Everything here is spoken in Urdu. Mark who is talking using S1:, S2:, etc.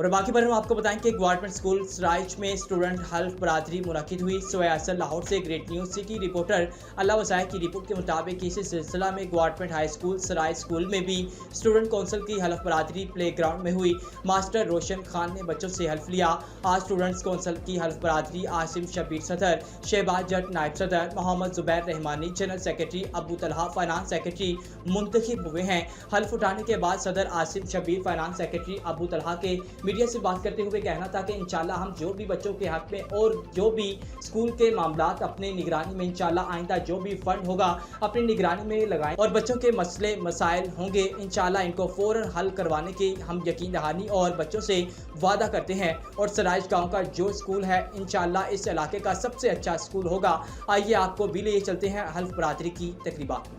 S1: اور باقی پر ہم آپ کو بتائیں کہ گورنمنٹ اسکول سرائج میں اسٹوڈنٹ حلف برادری منعقد ہوئی۔ سوئے اصل لاہور سے گریٹ نیوز سٹی رپورٹر اللہ وسائع کی رپورٹ کے مطابق اسی سلسلہ میں گورنمنٹ ہائی اسکول سرائج اسکول میں بھی اسٹوڈنٹ کونسل کی حلف برادری پلے گراؤنڈ میں ہوئی۔ ماسٹر روشن خان نے بچوں سے حلف لیا۔ آج اسٹوڈنٹس کونسل کی حلف برادری عاصم شبیر صدر، شہباز جٹ نائب صدر، محمد زبیر رحمانی جنرل سیکرٹری، ابو طلحہ فائنانس سیکرٹری منتخب ہوئے ہیں۔ حلف اٹھانے کے بعد صدر عاصم شبیر، فائنانس سیکرٹری ابو طلحہ کے میڈیا سے بات کرتے ہوئے کہنا تھا کہ انشاءاللہ ہم جو بھی بچوں کے حق میں اور جو بھی اسکول کے معاملات اپنے نگرانی میں انشاءاللہ آئندہ جو بھی فنڈ ہوگا اپنی نگرانی میں لگائیں اور بچوں کے مسئلے مسائل ہوں گے انشاءاللہ ان کو فوراً حل کروانے کی ہم یقین دہانی اور بچوں سے وعدہ کرتے ہیں۔ اور سرائج گاؤں کا جو اسکول ہے انشاءاللہ اس علاقے کا سب سے اچھا اسکول ہوگا۔ آئیے آپ کو بھی لے چلتے ہیں حلف برادری کی تقریبات۔